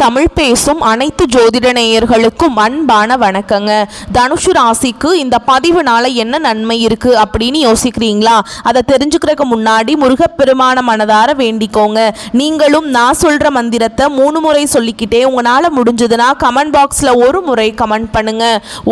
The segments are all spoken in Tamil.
தமிழ் பேசும் அனைத்து ஜோதிட நேயர்களுக்கும் அன்பான வணக்கங்க. தனுசு ராசிக்கு இந்த பதிவுனால என்ன நன்மை இருக்கு அப்படின்னு யோசிக்கிறீங்களா? அதை தெரிஞ்சுக்கிறதுக்கு முன்னாடி முருகப்பெருமான மனதார வேண்டிக்கோங்க. நீங்களும் நான் சொல்ற மந்திரத்தை 3 முறை சொல்லிக்கிட்டே உங்களால முடிஞ்சதுன்னா கமெண்ட் பாக்ஸ்ல ஒரு முறை கமெண்ட் பண்ணுங்க.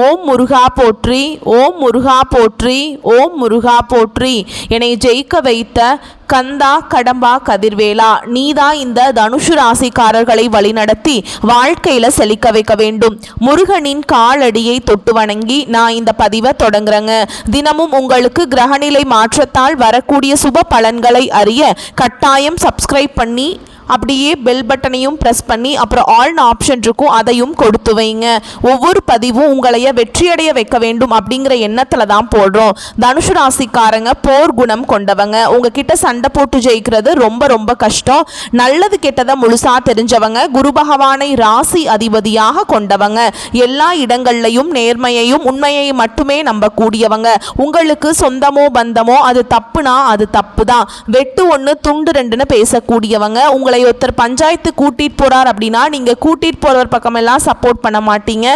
ஓம் முருகா போற்றி, ஓம் முருகா போற்றி, ஓம் முருகா போற்றி. என்னை ஜெயிக்க வைத்த கந்தா கடம்பா கதிர்வேலா, நீதான் இந்த தனுசு ராசிக்காரர்களை வழிநடத்தி வாழ்க்கையில செழிக்க வைக்க வேண்டும். முருகனின் காலடியை தொட்டு வணங்கி நான் இந்த பதிவை தொடங்குறேங்க. தினமும் உங்களுக்கு கிரகநிலை மாற்றத்தால் வரக்கூடிய சுப பலன்களை அறிய கட்டாயம் சப்ஸ்கிரைப் பண்ணி அப்படியே பெல் பட்டனையும் ப்ரெஸ் பண்ணி அப்புறம் ஆல்னு ஆப்ஷன் இருக்கும், அதையும் கொடுத்து வைங்க. ஒவ்வொரு பதிவும் உங்களைய வெற்றியடைய வைக்க வேண்டும் அப்படிங்கிற எண்ணத்தில் தான் போடுறோம். தனுசு ராசிக்காரங்க போர் குணம் கொண்டவங்க. உங்ககிட்ட சண்டை போட்டு ஜெயிக்கிறது ரொம்ப ரொம்ப கஷ்டம். நல்லது கெட்டதை முழுசா தெரிஞ்சவங்க. குரு பகவானை ராசி அதிபதியாக கொண்டவங்க. எல்லா இடங்கள்லையும் நேர்மையையும் உண்மையையும் மட்டுமே நம்பக்கூடியவங்க. உங்களுக்கு சொந்தமோ பந்தமோ அது தப்புனா அது தப்பு தான். வெட்டு ஒன்று துண்டு ரெண்டுன்னு பேசக்கூடியவங்க. உங்களை ஒருத்தர் பஞ்சாயத்து கூட்டிட்டு போறார் அப்படின்னா நீங்க கூட்டிட்டு போறவர் பக்கமெல்லாம் சப்போர்ட் பண்ண மாட்டீங்க.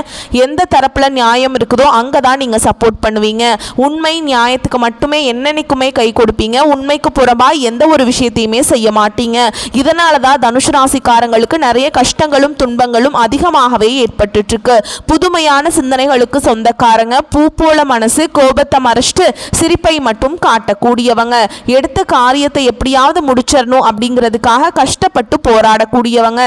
எந்த தரப்புல நியாயம் இருக்குதோ அங்கதான் நீங்க சப்போர்ட் பண்ணுவீங்க. உண்மை நியாயத்துக்கு மட்டுமே என்னன்னைக்குமே கை கொடுப்பீங்க. உண்மைக்கு புறம்பா எந்த ஒரு விஷயத்தையுமே செய்ய மாட்டீங்க. இதனாலதான் தனுசு ராசிக்காரங்களுக்கு நிறைய கஷ்டங்களும் துன்பங்களும் அதிகமாகவே ஏற்பட்டு இருக்கு. புதுமையான சிந்தனைகளுக்கு சொந்தக்காரங்க. பூ போல மனசு, கோபத்தை மறைச்சிட்டு சிரிப்பை மட்டும் காட்டக்கூடியவங்க. எடுத்த காரியத்தை எப்படியாவது முடிச்சிடணும் அப்படிங்கிறதுக்காக கஷ்டப்பட்டு போராடக்கூடியவங்க.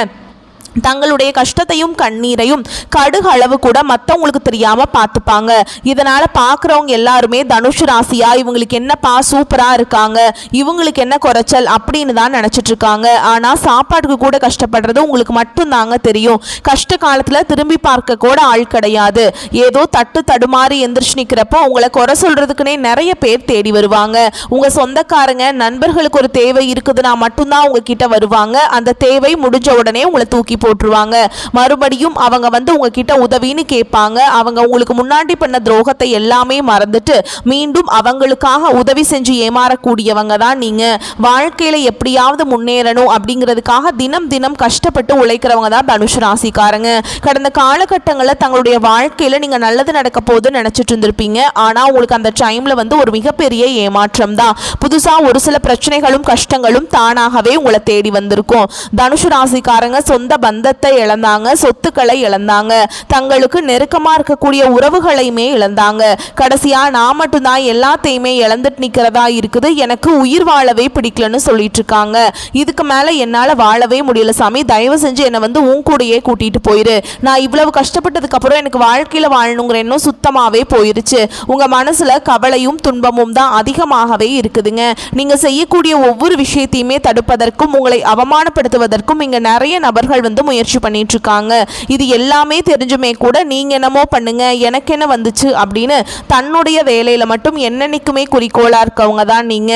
தங்களுடைய கஷ்டத்தையும் கண்ணீரையும் கடுகு அளவு கூட மற்றவங்களுக்கு தெரியாம பார்த்துப்பாங்க. இதனால பார்க்குறவங்க எல்லாருமே தனுசு ராசியா இவங்களுக்கு என்னப்பா சூப்பரா இருக்காங்க, இவங்களுக்கு என்ன குறைச்சல் அப்படின்னு தான் நினைச்சிட்டு இருக்காங்க. ஆனா சாப்பாட்டுக்கு கூட கஷ்டப்படுறது உங்களுக்கு மட்டும்தாங்க தெரியும். கஷ்ட காலத்துல திரும்பி பார்க்க கூட ஆள் கிடையாது. ஏதோ தட்டு தடுமாறி எந்திரிச்சு நிற்கிறப்போ உங்களை குறை சொல்றதுக்குன்னே நிறைய பேர் தேடி வருவாங்க. உங்க சொந்தக்காரங்க நண்பர்களுக்கு ஒரு தேவை இருக்குதுன்னா மட்டும்தான் உங்ககிட்ட வருவாங்க. அந்த தேவை முடிஞ்ச உடனே உங்களை தூக்கி போட்டுருவாங்க. மறுபடியும் அவங்க உங்ககிட்ட உதவின்னு கேட்பாங்க. அவங்க உங்களுக்கு முன்னாடி பண்ண துரோகத்தை எல்லாமே மறந்துட்டு மீண்டும் அவங்களுக்காக உதவி செஞ்சு ஏமாறக்கூடியவங்க தான் நீங்க. வாழ்க்கையில எப்படியாவது முன்னேறணும் அப்படிங்கிறதுக்காக தினம் தினம் கஷ்டப்பட்டு உழைக்கிறவங்க தான் தனுசு ராசிக்காரங்க. கடந்த காலகட்டங்களில் தங்களுடைய வாழ்க்கையில நீங்க நல்லது நடக்க போகுதுன்னு நினைச்சிட்டு இருந்திருப்பீங்க. ஆனா உங்களுக்கு அந்த டைம்ல ஒரு மிகப்பெரிய ஏமாற்றம் தான். புதுசா ஒரு சில பிரச்சனைகளும் கஷ்டங்களும் தானாகவே உங்களை தேடி வந்திருக்கும். தனுசு ராசிக்காரங்க சொந்த பந்தத்தை இழந்தாங்க, சொத்துக்களை இழந்தாங்க, தங்களுக்கு நெருக்கமா இருக்கக்கூடிய உறவுகளையுமே இழந்தாங்க. கடைசியா நான் மட்டும்தான் எல்லாத்தையுமே இழந்துட்டு நிக்கிறதா இருக்குது, எனக்கு உயிர் வாழவே பிடிக்கலன்னு சொல்லிட்டு இருக்காங்க. இதுக்கு மேல என்னால வாழவே முடியல சாமி, தயவு செஞ்சு என்னை உன் கூடயே கூட்டிட்டு போயிரு. நான் இவ்வளவு கஷ்டப்பட்டதுக்கு அப்புறம் எனக்கு வாழ்க்கையில வாழணுங்கிற எண்ணம் சுத்தமாவே போயிருச்சு. உங்க மனசுல கவலையும் துன்பமும் தான் அதிகமாகவே இருக்குதுங்க. நீங்க செய்யக்கூடிய ஒவ்வொரு விஷயத்தையுமே தடுப்பதற்கும் உங்களை அவமானப்படுத்துவதற்கும் இங்க நிறைய நபர்கள் முயற்சி பண்ணிட்டு இருக்காங்க. இது எல்லாமே தெரிஞ்சுமே கூட நீங்க என்னமோ பண்ணுங்க எனக்கு என்ன வந்துச்சு அப்படின்னு தன்னுடைய வேலையில மட்டும் என்னன்னைக்குமே குறிக்கோளா இருக்கவங்க தான் நீங்க.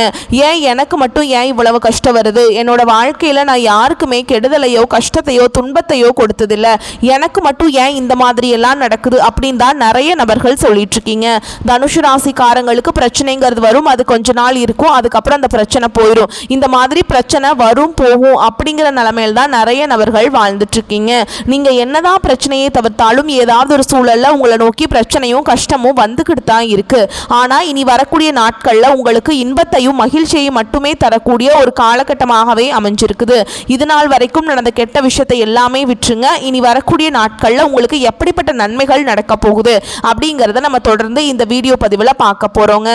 ஏன் எனக்கு மட்டும் ஏன் இவ்வளவு கஷ்டம் வருது, என்னோட வாழ்க்கையில நான் யாருக்குமே கெடுதலையோ கஷ்டத்தையோ துன்பத்தையோ கொடுத்ததில்ல, எனக்கு மட்டும் ஏன் இந்த மாதிரி எல்லாம் நடக்குது அப்படின்னு தான் நிறைய நபர்கள் சொல்லிட்டு இருக்கீங்க. தனுசு ராசிக்காரங்களுக்கு பிரச்சனைங்கிறது வரும், அது கொஞ்ச நாள் இருக்கும், அதுக்கப்புறம் அந்த பிரச்சனை போயிடும். இந்த மாதிரி பிரச்சனை வரும் போகும் அப்படிங்கிற நிலைமையில தான் நிறைய நபர்கள் வாழ்ந்துட்டு இருக்கீங்க. நீங்க என்னதான் பிரச்சனையை தவிர்த்தாலும் ஏதாவது ஒரு சூழல்ல உங்களை நோக்கி பிரச்சனையும் கஷ்டமும் வந்துகிட்டு தான் இருக்கு. ஆனா இனி வரக்கூடிய நாட்கள்ல உங்களுக்கு இன்பத்தையும் மகிழ்ச்சியையும் மட்டுமே தரக்கூடிய ஒரு காலகட்டமாகவே அமைஞ்சிருக்குது. இது நாள் வரைக்கும் நடந்த கெட்ட விஷயத்தை எல்லாமே விட்டுருங்க. இனி வரக்கூடிய நாட்கள்ல உங்களுக்கு எப்படிப்பட்ட நன்மைகள் நடக்க போகுது அப்படிங்கறத நம்ம தொடர்ந்து இந்த வீடியோ பதிவுல பார்க்க போறோங்க.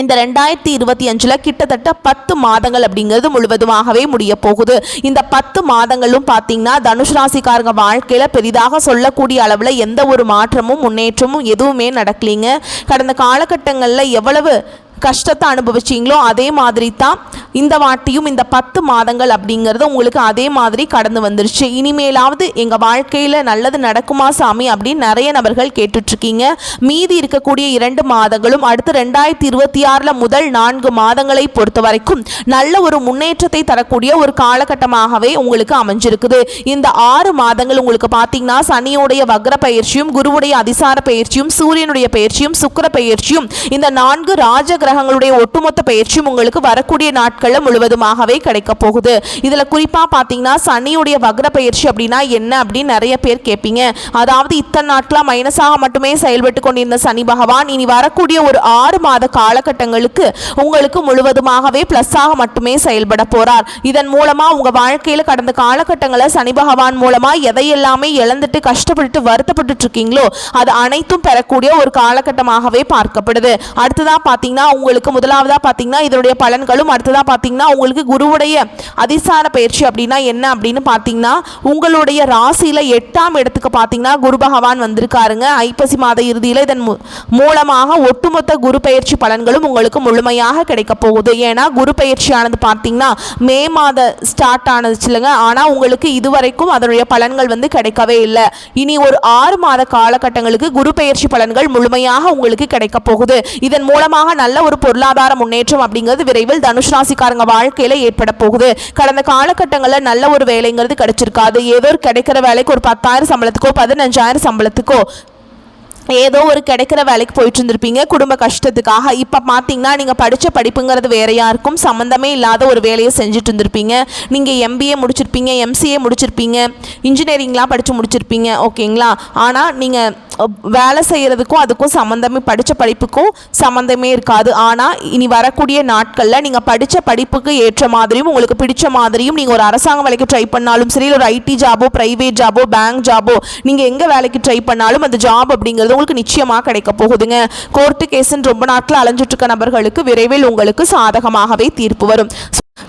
இந்த 2025 கிட்டத்தட்ட 10 மாதங்கள் அப்படிங்கிறது முழுவதுமாகவே முடிய போகுது. இந்த 10 மாதங்களும் பார்த்தீங்கன்னா தனுசு ராசிக்காரங்க வாழ்க்கையில பெரிதாக சொல்லக்கூடிய அளவில் எந்த ஒரு மாற்றமும் முன்னேற்றமும் எதுவுமே நடக்கலைங்க. கடந்த காலகட்டங்களில் எவ்வளவு கஷ்டத்தை அனுபவிச்சிங்களோ அதே மாதிரி தான் இந்த வாட்டியும் இந்த 10 மாதங்கள் அப்படிங்கிறது உங்களுக்கு அதே மாதிரி கடந்து வந்துருச்சு. இனிமேலாவது எங்கள் வாழ்க்கையில் நல்லது நடக்குமா சாமி அப்படின்னு நிறைய நபர்கள் கேட்டுட்ருக்கீங்க. மீதி இருக்கக்கூடிய 2 மாதங்களும் அடுத்து 2026 முதல் 4 மாதங்களை பொறுத்த வரைக்கும் நல்ல ஒரு முன்னேற்றத்தை தரக்கூடிய ஒரு காலகட்டமாகவே உங்களுக்கு அமைஞ்சிருக்குது. இந்த 6 மாதங்கள் உங்களுக்கு பார்த்தீங்கன்னா சனியோடைய வக்ர பயிற்சியும் குருவுடைய அதிசார பயிற்சியும் சூரியனுடைய பயிற்சியும் சுக்கிர பயிற்சியும் இந்த 4 ராஜகிரக கிரகங்களுடைய ஒட்டுமொத்த பயிற்சியும் உங்களுக்கு வரக்கூடிய நாட்களில் முழுவதுமாகவே கிடைக்க போகுது. இதில் குறிப்பாக பார்த்தீங்கன்னா சனியுடைய வக்ர பயிற்சி அப்படின்னா என்ன அப்படின்னு நிறைய பேர் கேட்பீங்க. அதாவது இத்தனை நாட்களாக மைனஸாக மட்டுமே செயல்பட்டு கொண்டிருந்த சனி பகவான் இனி வரக்கூடிய ஒரு 6 மாத காலகட்டங்களுக்கு உங்களுக்கு முழுவதுமாகவே பிளஸ்ஸாக மட்டுமே செயல்பட போறார். இதன் மூலமா உங்க வாழ்க்கையில் கடந்த காலகட்டங்களில் சனி பகவான் மூலமா எதையெல்லாமே இழந்துட்டு கஷ்டப்பட்டு வருத்தப்பட்டு இருக்கீங்களோ அது அனைத்தும் பெறக்கூடிய ஒரு காலகட்டமாகவே பார்க்கப்படுது. அடுத்ததா பார்த்தீங்கன்னா உங்களுக்கு முதலாவதா பார்த்தீங்கன்னா இதனுடைய பலன்களும், அடுத்ததா பார்த்தீங்கன்னா உங்களுக்கு குருவுடைய அதிசார பயிற்சி அப்படின்னா என்ன அப்படின்னு பார்த்தீங்கன்னா உங்களுடைய ராசியில 8ஆம் இடத்துக்கு பார்த்தீங்கன்னா குரு பகவான் வந்திருக்காருங்க. ஐப்பசி மாத இறுதியில் இதன் மூலமாக ஒட்டுமொத்த குரு பயிற்சி பலன்களும் உங்களுக்கு முழுமையாக கிடைக்க போகுது. ஏன்னா குரு பயிற்சியானது பார்த்தீங்கன்னா மே மாத ஸ்டார்ட் ஆனது இல்லைங்க. ஆனால் உங்களுக்கு இதுவரைக்கும் அதனுடைய பலன்கள் வந்து கிடைக்கவே இல்லை. இனி ஒரு 6 மாத காலகட்டங்களுக்கு குரு பயிற்சி பலன்கள் முழுமையாக உங்களுக்கு கிடைக்க போகுது. இதன் மூலமாக நல்ல ஒரு பொருளாதார முன்னேற்றம் அப்படிங்கிறது விரைவில் தனுஷ் ராசிக்காரங்க வாழ்க்கையில ஏற்பட போகுது. கடந்த காலகட்டங்களில் நல்ல ஒரு வேலைங்கிறது கிடைச்சிருக்காது. ஏதோ கிடைக்கிற வேலைக்கு ஒரு 10,000 சம்பளத்துக்கோ 15,000 சம்பளத்துக்கோ ஏதோ ஒரு கிடைக்கிற வேலைக்கு போயிட்டு இருந்திருப்பீங்க குடும்ப கஷ்டத்துக்காக. இப்போ பார்த்தீங்கன்னா நீங்கள் படித்த படிப்புங்கிறது வேறையாக இருக்கும், சம்மந்தமே இல்லாத ஒரு வேலையை செஞ்சுட்டு இருந்திருப்பீங்க. நீங்கள் MBA முடிச்சிருப்பீங்க, MCA முடிச்சிருப்பீங்க, இன்ஜினியரிங்லாம் படித்து முடிச்சிருப்பீங்க, ஓகேங்களா. ஆனால் நீங்கள் வேலை செய்கிறதுக்கும் அதுக்கும் சம்மந்தமே, படித்த படிப்புக்கும் சம்மந்தமே இருக்காது. ஆனால் இனி வரக்கூடிய நாட்களில் நீங்கள் படித்த படிப்புக்கு ஏற்ற மாதிரியும் உங்களுக்கு பிடிச்ச மாதிரியும் நீங்கள் ஒரு அரசாங்க வேலைக்கு ட்ரை பண்ணாலும் சரி, ஒரு IT ஜாபோ, ப்ரைவேட் ஜாபோ, பேங்க் ஜாபோ, நீங்கள் எங்கே வேலைக்கு ட்ரை பண்ணாலும் அந்த ஜாப் அப்படிங்கிறது உங்களுக்கு நிச்சயமாக கிடைக்க போகுதுங்க. கோர்ட்டு கேஸ்ன்னு ரொம்ப நாட்கள் அலைஞ்சிட்டு இருக்க நபர்களுக்கு விரைவில் உங்களுக்கு சாதகமாகவே தீர்ப்பு வரும்.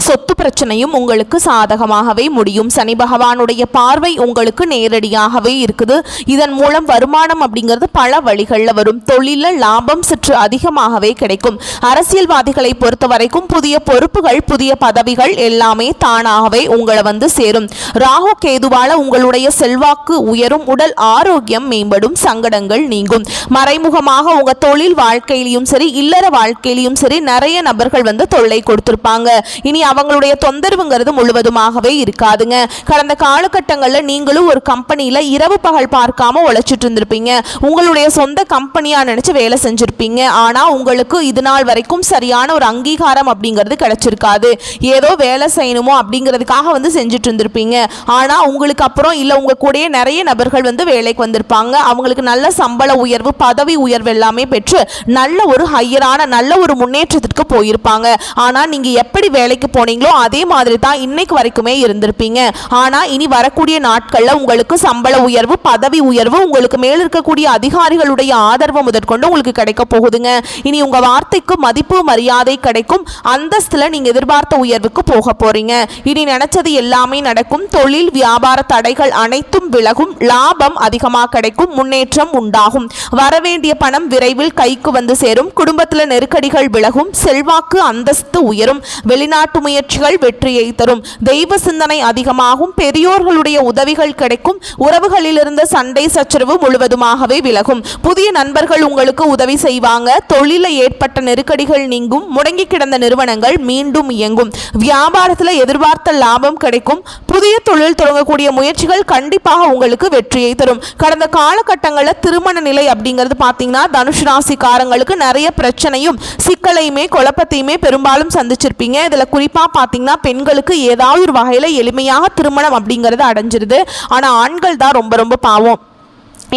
சொத்து பிரச்சனையும் உங்களுக்கு சாதகமாகவே முடியும். சனி பகவானுடைய பார்வை உங்களுக்கு நேரடியாகவே இருக்குது. இதன் மூலம் வருமானம் அப்படிங்கிறது பல வழிகளில் வரும். தொழிலில் லாபம் சற்று அதிகமாகவே கிடைக்கும். அரசியல்வாதிகளை பொறுத்த வரைக்கும் புதிய பொறுப்புகள், புதிய பதவிகள் எல்லாமே தானாகவே உங்களை வந்து சேரும். ராகு கேதுவால உங்களுடைய செல்வாக்கு உயரும், உடல் ஆரோக்கியம் மேம்படும், சங்கடங்கள் நீங்கும். மறைமுகமாக உங்க தொழில் வாழ்க்கையிலும் சரி, இல்லற வாழ்க்கையிலும் சரி நிறைய நபர்கள் வந்து தொல்லை கொடுத்திருப்பாங்க. இனி அவங்களுடைய தொந்தரவுங்கிறது முழுவதுமாகவே இருக்காதுங்க. கடந்த காலகட்டங்களில் நீங்களும் ஒரு கம்பெனியில் இரவு பகல் பார்க்காம உழைச்சிட்டு இருந்திருப்பீங்க. உங்களுடைய சொந்த கம்பெனியா நினைச்சு வேலை செஞ்சிருப்பீங்க. ஆனால் உங்களுக்கு இது நாள் வரைக்கும் சரியான ஒரு அங்கீகாரம் அப்படிங்கிறது கிடைச்சிருக்காது. ஏதோ வேலை செய்யணுமோ அப்படிங்கிறதுக்காக வந்து செஞ்சுட்டு இருந்திருப்பீங்க. ஆனால் உங்களுக்கு அப்புறம் இல்லை உங்க கூடயே நிறைய நபர்கள் வந்து வேலைக்கு வந்திருப்பாங்க. அவங்களுக்கு நல்ல சம்பள உயர்வு, பதவி உயர்வு எல்லாமே பெற்று நல்ல ஒரு ஹையரான நல்ல ஒரு முன்னேற்றத்திற்கு போயிருப்பாங்க. ஆனால் நீங்க எப்படி வேலைக்கு போனீங்களோ அதே மாதிரி தான் இன்னைக்கு வரைக்குமே இருந்திருப்பீங்க. ஆனா இனி வரக்கூடிய நாட்கள்ல உங்களுக்கு சம்பள உயர்வு, பதவி உயர்வு, உங்களுக்கு மேல் இருக்கக்கூடிய அதிகாரிகளுடைய ஆதரவு முதற்கொண்டு உங்களுக்கு கிடைக்க போகுதுங்க. இனி உங்க வார்த்தைக்கு மதிப்பு மரியாதை கிடைக்கும். அந்தஸ்துல நீங்க எதிர்பார்த்த உயர்வுக்கு போக போறீங்க. இனி நினைச்சது எல்லாமே நடக்கும். தொழில் வியாபார தடைகள் அனைத்தும் விலகும். லாபம் அதிகமாக கிடைக்கும். முன்னேற்றம் உண்டாகும். வரவேண்டிய பணம் விரைவில் கைக்கு வந்து சேரும். குடும்பத்தில் நெருக்கடிகள் விலகும். செல்வாக்கு அந்தஸ்து உயரும். வெளிநாட்டு முயற்சிகள் வெற்றியை தரும். தெய்வ சிந்தனை அதிகமாகும். பெரியோர்களுடைய உதவிகள் கிடைக்கும். உறவுகளில் இருந்த சண்டை சச்சரவு முழுவதுமாகவே விலகும். புதிய நண்பர்கள் உங்களுக்கு உதவி செய்வாங்க. தொழிலில் ஏற்பட்ட நெருக்கடிகள் நீங்கும். முடங்கி கிடந்த நிறுவனங்கள் மீண்டும் இயங்கும். வியாபாரத்தில் எதிர்பார்த்த லாபம் கிடைக்கும். புதிய தொழில் தொடங்கக்கூடிய முயற்சிகள் கண்டிப்பாக உங்களுக்கு வெற்றியை தரும். கடந்த காலகட்டங்களில் திருமண நிலை அப்படிங்கிறது பார்த்தீங்கன்னா தனுஷ் ராசிக்காரங்களுக்கு நிறைய பிரச்சனையும் சிக்கலையுமே குழப்பத்தையுமே பெரும்பாலும் சந்திச்சிருப்பீங்க. இதில் குறிப்பாக பார்த்தீங்கன்னா பெண்களுக்கு ஏதாவது ஒரு வகையில் எளிமையாக திருமணம் அப்படிங்கிறது அடைஞ்சிருது. ஆனால் ஆண்கள் தான் ரொம்ப ரொம்ப பாவம்.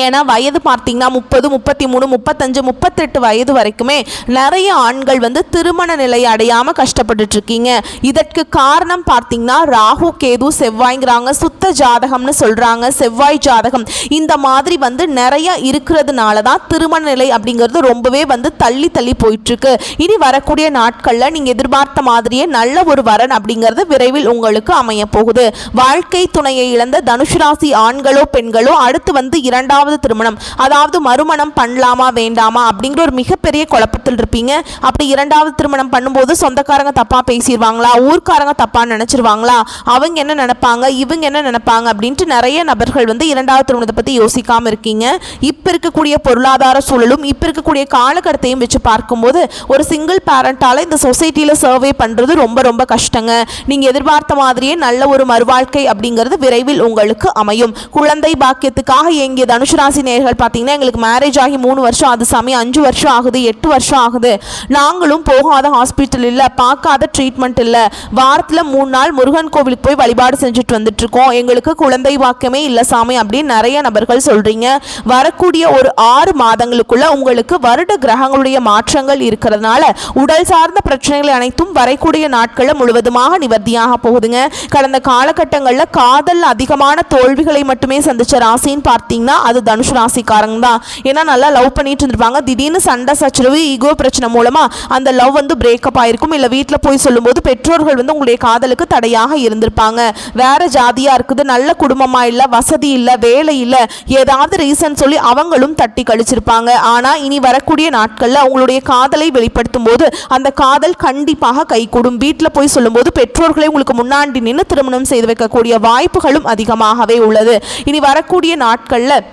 ஏன்னா வயது பார்த்தீங்கன்னா 30, 33, 35, 38 வயது வரைக்குமே நிறைய ஆண்கள் வந்து திருமண நிலை அடையாமல் கஷ்டப்பட்டுட்டு இருக்கீங்க. இதற்கு காரணம் பார்த்தீங்கன்னா ராகு கேது செவ்வாய்ங்கிறாங்க, சுத்த ஜாதகம்னு சொல்கிறாங்க, செவ்வாய் ஜாதகம் இந்த மாதிரி வந்து நிறைய இருக்கிறதுனால தான் திருமண நிலை அப்படிங்கிறது ரொம்பவே வந்து தள்ளி தள்ளி போயிட்டுருக்கு. இனி வரக்கூடிய நாட்களில் நீங்கள் எதிர்பார்த்த மாதிரியே நல்ல ஒரு வரன் அப்படிங்கிறது விரைவில் உங்களுக்கு அமைய போகுது. வாழ்க்கை துணையை இழந்த தனுஷ் ராசி ஆண்களோ பெண்களோ அடுத்து வந்து இரண்டாவது திருமணம், அதாவது மறுமணம் பண்ணலாமா வேண்டாமா அப்படிங்கிற ஒரு மிகப்பெரிய குழப்பத்தில் இருப்பீங்க. அப்படி இரண்டாவது திருமணம் பண்ணும்போது சொந்தக்காரங்க தப்பா பேசிடுவாங்களா, ஊர்க்காரங்க தப்பா நினைச்சிருவாங்களா, அவங்க என்ன நினைப்பாங்க, இவங்க என்ன நினைப்பாங்க அப்படின்ட்டு நிறைய நபர்கள் வந்து இரண்டாவது திருமணத்தை பத்தி யோசிக்காம இருக்கீங்க. இப்ப இருக்கக்கூடிய பொருளாதார சூழலும் இப்ப இருக்கக்கூடிய காலகட்டத்தையும் வச்சு பார்க்கும்போது ஒரு சிங்கிள் பேரண்டால இந்த சொசைட்டியில சர்வே பண்றது ரொம்ப ரொம்ப கஷ்டங்க. நீங்க எதிர்பார்த்த மாதிரியே நல்ல ஒரு மறுவாழ்க்கை அப்படிங்கிறது விரைவில் உங்களுக்கு அமையும். குழந்தை பாக்கியத்துக்காக இயங்கிய தனுஷ் ராசி நேயர்கள் பார்த்தீங்கன்னா எங்களுக்கு மேரேஜ் ஆகி 3 வருஷம் ஆகுது சாமி, 5 வருஷம் ஆகுது, 8 வருஷம் ஆகுது, நாங்களும் போகாத ஹாஸ்பிட்டல் இல்லை, பார்க்காத ட்ரீட்மெண்ட் இல்லை, வாரத்தில் 3 நாள் முருகன் கோவிலுக்கு போய் வழிபாடு செஞ்சுட்டு வந்துட்டு இருக்கோம், எங்களுக்கு குழந்தை வாக்கியமே இல்லை சாமி அப்படின்னு நிறைய நபர்கள் சொல்றீங்க. வரக்கூடிய ஒரு 6 மாதங்களுக்குள்ள உங்களுக்கு வருட கிரகங்களுடைய மாற்றங்கள் இருக்கிறதுனால உடல் சார்ந்த பிரச்சனைகள் அனைத்தும் வரக்கூடிய நாட்களில் முழுவதுமாக நிவர்த்தியாக போகுதுங்க. கடந்த காலகட்டங்களில் காதல் அதிகமான தோல்விகளை மட்டுமே சந்திச்ச ராசின்னு பார்த்தீங்கன்னா அது தனுஷ் ராசிக்காரங்க தான். ஏன்னா நல்லா லவ் பண்ணிட்டு இருந்திருப்பாங்க, திடீர்னு சண்டை சச்சரவு ஈகோ பிரச்சனை மூலமா அந்த லவ் வந்து பிரேக்கப் ஆயிருக்கும். இல்லை வீட்டில் போய் சொல்லும்போது பெற்றோர்கள் வந்து உங்களுடைய காதலுக்கு தடையாக இருந்திருப்பாங்க. வேற ஜாதியா இருக்குது, நல்ல குடும்பமா இல்லை, வசதி இல்லை, வேலை இல்லை, ஏதாவது ரீசன் சொல்லி அவங்களும் தட்டி கழிச்சிருப்பாங்க. ஆனா இனி வரக்கூடிய நாட்கள்ல உங்களுடைய காதலை வெளிப்படுத்தும் போது அந்த காதல் கண்டிப்பாக கைகூடும். வீட்டில் போய் சொல்லும்போது பெற்றோர்களை உங்களுக்கு முன்னாடி நின்று திருமணம் செய்து வைக்கக்கூடிய வாய்ப்புகளும் அதிகமாகவே உள்ளது. இனி வரக்கூடிய நாட்கள்ல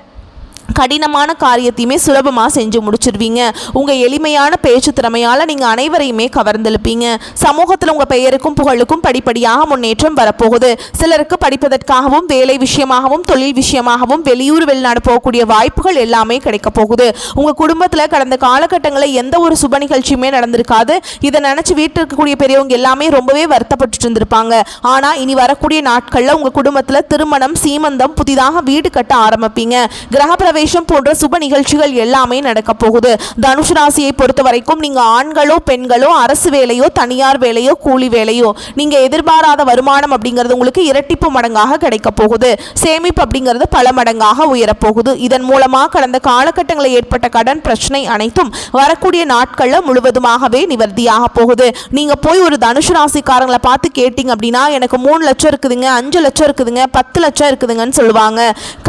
கடினமான காரியத்தையுமே சுலபமாக செஞ்சு முடிச்சிருவீங்க. உங்கள் எளிமையான பேச்சு திறமையால் நீங்கள் அனைவரையுமே கவர்ந்தெழுப்பீங்க. சமூகத்தில் உங்கள் பெயருக்கும் புகழுக்கும் படிப்படியாக முன்னேற்றம் வரப்போகுது. சிலருக்கு படிப்பதற்காகவும் வேலை விஷயமாகவும் தொழில் விஷயமாகவும் வெளியூர் வெளிநாடு போகக்கூடிய வாய்ப்புகள் எல்லாமே கிடைக்க போகுது. உங்கள் குடும்பத்தில் கடந்த காலகட்டங்களில் எந்த ஒரு சுப நிகழ்ச்சியுமே நடந்திருக்காது. இதை நினச்சி வீட்டில் இருக்கக்கூடிய பெரியவங்க எல்லாமே ரொம்பவே வருத்தப்பட்டு இருந்திருப்பாங்க. ஆனால் இனி வரக்கூடிய நாட்களில் உங்கள் குடும்பத்தில் திருமணம், சீமந்தம், புதிதாக வீடு கட்ட ஆரம்பிப்பீங்க. கிரக பிரவேசம் போன்ற சுப நிகழ்ச்சிகள் எல்லாமே நடக்க போகுது. தனுஷ் ராசியை பொறுத்த வரைக்கும் நீங்க ஆண்களோ பெண்களோ, அரசு வேலையோ தனியார் வேலையோ கூலி வேலையோ, நீங்க எதிர்பாராத வருமானம் அப்படிங்கிறது உங்களுக்கு இரட்டிப்பு மடங்காக கிடைக்க போகுது. சேமிப்பு அப்படிங்கிறது பல மடங்காக உயரப்போகுது. இதன் மூலமாக கடந்த காலகட்டங்களில் ஏற்பட்ட கடன் பிரச்சனை அனைத்தும் வரக்கூடிய நாட்களில் முழுவதுமாகவே நிவர்த்தியாக போகுது. நீங்க போய் ஒரு தனுஷ் ராசிக்காரங்களை பார்த்து கேட்டீங்க அப்படின்னா எனக்கு 3 லட்சம் இருக்குதுங்க, 5 லட்சம் இருக்குதுங்க, 10 லட்சம் இருக்குதுங்கன்னு சொல்லுவாங்க.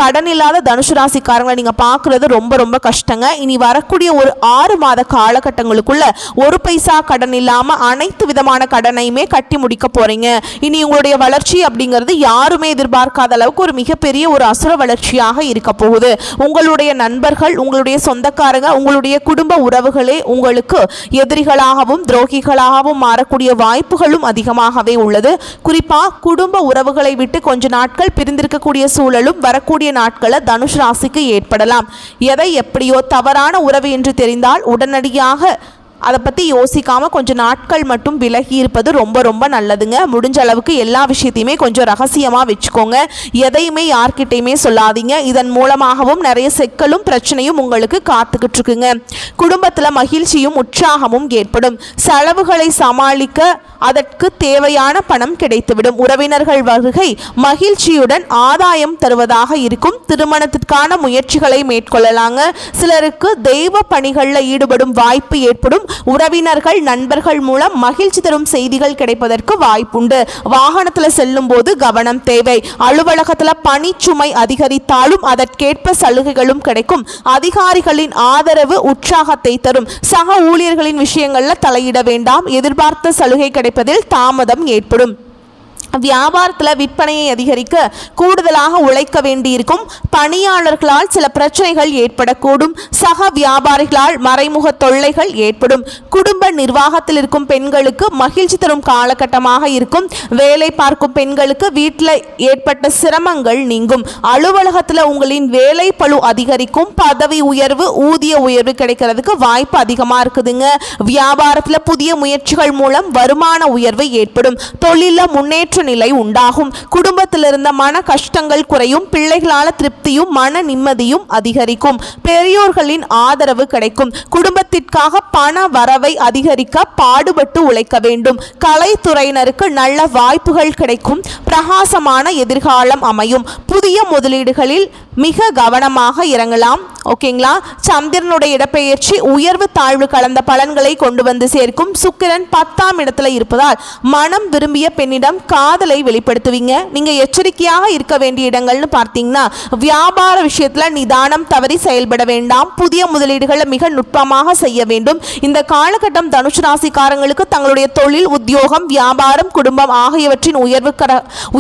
கடன் இல்லாத தனுஷ் ராசிக்காரங்க நீங்க பார்க்கிறது ரொம்ப ரொம்ப கஷ்டங்க. இனி வரக்கூடிய ஒரு 6 மாத காலகட்டங்களுக்குள்ள ஒரு பைசா கடன் இல்லாம அனைத்து விதமான கடனையுமே கட்டி முடிக்க போறீங்க. இனி உங்களுடைய வளர்ச்சி அப்படிங்கிறது யாருமே எதிர்பார்க்காத அளவுக்கு ஒரு மிகப்பெரிய ஒரு அசுர வளர்ச்சியாக இருக்க போகுது. உங்களுடைய நண்பர்கள், உங்களுடைய சொந்தக்காரங்க, உங்களுடைய குடும்ப உறவுகளே உங்களுக்கு எதிரிகளாகவும் துரோகிகளாகவும் மாறக்கூடிய வாய்ப்புகளும் அதிகமாகவே உள்ளது. குறிப்பா குடும்ப உறவுகளை விட்டு கொஞ்ச நாட்கள் பிரிந்திருக்கக்கூடிய சூழலும் வரக்கூடிய நாட்களில் தனுஷ் ராசிக்கு ஏற்படலாம். எதை எப்படியோ தவறான உறவு என்று தெரிந்தால் உடனடியாக அதை பற்றி யோசிக்காமல் கொஞ்சம் நாட்கள் மட்டும் விலகி இருப்பது ரொம்ப ரொம்ப நல்லதுங்க. முடிஞ்ச அளவுக்கு எல்லா விஷயத்தையுமே கொஞ்சம் ரகசியமாக வச்சுக்கோங்க. எதையுமே யார்கிட்டையுமே சொல்லாதீங்க. இதன் மூலமாகவும் நிறைய சிக்கலும் பிரச்சனையும் உங்களுக்கு காத்துக்கிட்டு இருக்குங்க. குடும்பத்தில் மகிழ்ச்சியும் உற்சாகமும் ஏற்படும். செலவுகளை சமாளிக்க அதற்கு தேவையான பணம் கிடைத்துவிடும். உறவினர்கள் வருகை மகிழ்ச்சியுடன் ஆதாயம் தருவதாக இருக்கும். திருமணத்திற்கான முயற்சிகளை மேற்கொள்ளலாங்க. சிலருக்கு தெய்வ பணிகளில் ஈடுபடும் வாய்ப்பு ஏற்படும். உறவினர்கள், நண்பர்கள் மூலம் மகிழ்ச்சி தரும் செய்திகள் கிடைப்பதற்கு வாய்ப்புண்டு. வாகனத்தில் செல்லும் போது கவனம் தேவை. அலுவலகத்தில் பணிச்சுமை அதிகரித்தாலும் அதற்கேற்ப சலுகைகளும் கிடைக்கும். அதிகாரிகளின் ஆதரவு உற்சாகத்தை தரும். சக ஊழியர்களின் விஷயங்களில் தலையிட வேண்டாம். எதிர்பார்த்த சலுகை கிடைப்பதில் தாமதம் ஏற்படும். வியாபாரத்தில் விற்பனையை அதிகரிக்க கூடுதலாக உழைக்க வேண்டியிருக்கும். பணியாளர்களால் சில பிரச்சனைகள் ஏற்படக்கூடும். சக வியாபாரிகளால் மறைமுக தொல்லைகள் ஏற்படும். குடும்ப நிர்வாகத்தில் இருக்கும் பெண்களுக்கு மகிழ்ச்சி தரும் காலகட்டமாக இருக்கும். வேலை பார்க்கும் பெண்களுக்கு வீட்டில் ஏற்பட்ட சிரமங்கள் நீங்கும். அலுவலகத்தில் உங்களின் வேலை பளு அதிகரிக்கும். பதவி உயர்வு, ஊதிய உயர்வு கிடைக்கிறதுக்கு வாய்ப்பு அதிகமாக இருக்குதுங்க. வியாபாரத்தில் புதிய முயற்சிகள் மூலம் வருமான உயர்வு ஏற்படும். தொழிலில் முன்னேற்ற நிலை உண்டாகும். குடும்பத்தில் இருந்த மன கஷ்டங்கள் குறையும். பிள்ளைகளால் திருப்தியும் மன நிம்மதியும் அதிகரிக்கும். பெரியோர்களின் ஆதரவு கிடைக்கும். குடும்பத்திற்காக பண வரவை அதிகரிக்க பாடுபட்டு உழைக்க வேண்டும். கலைத்துறையினருக்கு நல்ல வாய்ப்புகள் கிடைக்கும். பிரகாசமான எதிர்காலம் அமையும். புதிய முதலீடுகளில் மிக கவனமாக இறங்கலாம். ஓகேங்களா? சந்திரனுடைய இடப்பெயர்ச்சி உயர்வு தாழ்வு கலந்த பலன்களை கொண்டு வந்து சேர்க்கும். சுக்கிரன் 10ஆம் இடத்துல இருப்பதால் மனம் விரும்பிய பெண்ணிடம் காதலை வெளிப்படுத்துவீங்க. நீங்க எச்சரிக்கையாக இருக்க வேண்டிய இடங்கள்னு பார்த்தீங்கன்னா வியாபார விஷயத்துல நிதானம் தவறி செயல்பட வேண்டாம். புதிய முதலீடுகளை மிக நுட்பமாக செய்ய வேண்டும். இந்த காலகட்டம் தனுஷ் ராசிக்காரங்களுக்கு தங்களுடைய தொழில், உத்தியோகம், வியாபாரம், குடும்பம் ஆகியவற்றின்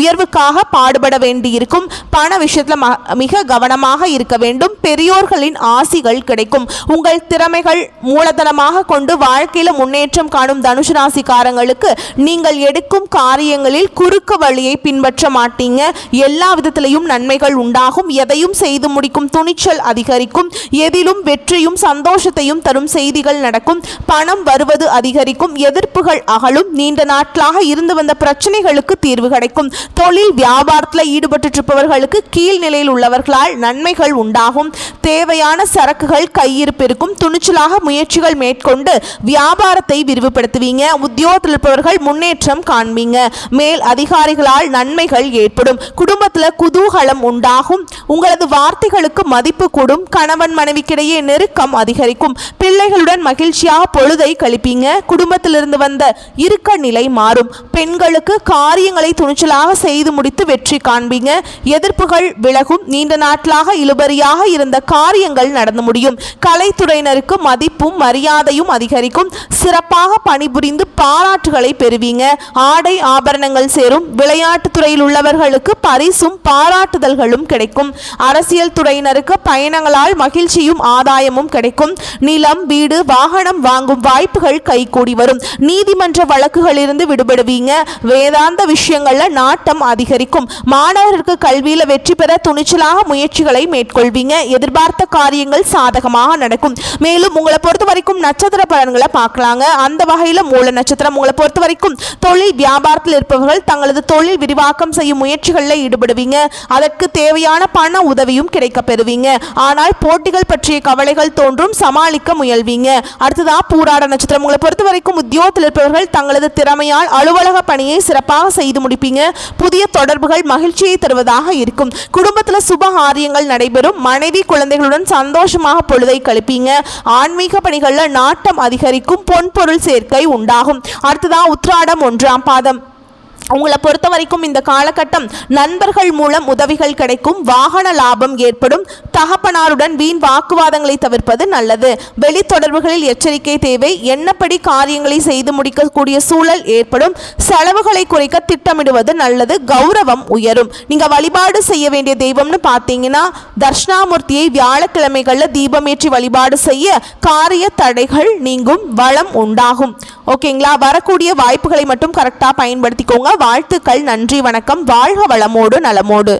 உயர்வுக்காக பாடுபட வேண்டியிருக்கும். பண விஷயத்துல மிக கவனமாக இருக்க வேண்டும். பெரியோர்களின் ஆசிகள் கிடைக்கும். உங்கள் திறமைகள் மூலதனமாக கொண்டு வாழ்க்கையில முன்னேற்றம் காணும் தனுஷ் ராசிக்காரங்களுக்கு நீங்கள் எடுக்கும் காரியங்களில் குறுக்கு வழியை பின்பற்ற மாட்டீங்க. எல்லா விதத்திலையும் நன்மைகள் உண்டாகும். எதையும் செய்து முடிக்கும் துணிச்சல் அதிகரிக்கும். எதிலும் வெற்றியும் சந்தோஷத்தையும் தரும் செய்திகள் நடக்கும். பணம் வருவது அதிகரிக்கும். எதிர்ப்புகள் அகலும். நீண்ட நாட்களாக இருந்து வந்த பிரச்சனைகளுக்கு தீர்வு கிடைக்கும். தொழில் வியாபாரத்தில் ஈடுபட்டு இருப்பவர்களுக்கு கீழ்நிலையில் உள்ளவர்களால் நன்மைகள் உண்டாகும். தேவையான சரக்குகள் கையிருப்பு இருக்கும். துணிச்சலாக முயற்சிகள் மேற்கொண்டு வியாபாரத்தை விரிவுபடுத்துவீங்க. உத்தியோகத்தில் இருப்பவர்கள் முன்னேற்றம் காண்பீங்க. மேல் அதிகாரிகளால் நன்மைகள் ஏற்படும். குடும்பத்தில் குதூகலம் உண்டாகும். உங்களது வார்த்தைகளுக்கு மதிப்பு கூடும். கணவன் மனைவிக்கிடையே நெருக்கம் அதிகரிக்கும். பிள்ளைகளுடன் மகிழ்ச்சியாக பொழுதை கழிப்பீங்க. குடும்பத்திலிருந்து வந்த இறுக்க நிலை மாறும். பெண்களுக்கு காரியங்களை துணிச்சலாக செய்து முடித்து வெற்றி காண்பீங்க. எதிர்ப்புகள் விலகும். நீண்ட நாட்களாக இழுபறியாக இருந்த காரியங்கள் நடந்து முடியும். கலைத்துறையினருக்கு மதிப்பும் மரியாதையும் அதிகரிக்கும். சிறப்பாக பணிபுரிந்து பாராட்டுகளை பெறுவீங்க. ஆடை ஆபரணங்கள் சேரும். விளையாட்டு துறையில் உள்ளவர்களுக்கு பரிசும் பாராட்டுதல்களும் கிடைக்கும். அரசியல் துறையினருக்கு பயணங்களால் மகிழ்ச்சியும் ஆதாயமும் கிடைக்கும். நிலம், வீடு, வாகனம் வாங்கும் வாய்ப்புகள் கைகூடி வரும். நீதிமன்ற வழக்குகளிலிருந்து விடுபடுவீங்க. வேதாந்த விஷயங்கள்ல நாட்டம் அதிகரிக்கும். மாணவர்களுக்கு கல்வியில வெற்றி பெற துணிச்சலாக முயற்சிகளை மேற்கொள்வீங்க. எதிர்பார்த்த காரியங்கள் சாதகமாக நடக்கும். மேலும் உங்களை பொறுத்த வரைக்கும் நட்சத்திர பலன்களை பார்க்கலாங்க. அந்த வகையில மூல நட்சத்திரம் உங்களை பொறுத்த வரைக்கும் தொழில் வியாபாரத்தில் இருப்பவர்கள் தங்களது தொழில் விரிவாக்கம் செய்யும் முயற்சிகளில் ஈடுபடுவீங்க. அதற்கு தேவையான பண உதவியும் கிடைக்க பெறுவீங்க. ஆனால் போட்டிகள் பற்றிய கவலைகள் தோன்றும். சமாளிக்க முயல்வீங்க. அடுத்ததா பூராட நட்சத்திரம் உங்களை பொறுத்த வரைக்கும் உத்தியோகத்தில் இருப்பவர்கள் தங்களது திறமையால் அலுவலக பணியை சிறப்பாக செய்து முடிப்பீங்க. புதிய தொடர்புகள் மகிழ்ச்சியை தருவதாக இருக்கும். குடும்பத்தில் சுப காரியங்கள் நடைபெறும். மனைவி குழந்தைகளுடன் சந்தோஷமாக பொழுதை கழிப்பீங்க. ஆன்மீக பணிகளில் நாட்டம் அதிகரிக்கும். பொன்பொருள் சேர்க்கை உண்டாகும். அடுத்ததா உத்திராடம் 1ஆம் பாதம் உங்களை பொறுத்த வரைக்கும் இந்த காலகட்டம் நண்பர்கள் மூலம் உதவிகள் கிடைக்கும். வாகன லாபம் ஏற்படும். தகப்பனாருடன் வீண் வாக்குவாதங்களை தவிர்ப்பது நல்லது. வெளி தொடர்புகளில் எச்சரிக்கை தேவை. எண்ணப்படி காரியங்களை செய்து முடிக்கக்கூடிய சூழல் ஏற்படும். செலவுகளை குறைக்க திட்டமிடுவது நல்லது. கௌரவம் உயரும். நீங்க வழிபாடு செய்ய வேண்டிய தெய்வம்னு பார்த்தீங்கன்னா தர்ஷனாமூர்த்தியை வியாழக்கிழமைகளில் தீபமேற்றி வழிபாடு செய்ய காரிய தடைகள் நீங்கும். வளம் உண்டாகும். ஓகேங்களா? வரக்கூடிய வாய்ப்புகளை மட்டும் கரெக்டாக பயன்படுத்திக்கோங்க. வாழ்த்துக்கள். நன்றி, வணக்கம். வாழ்க வளமோடு நலமோடு.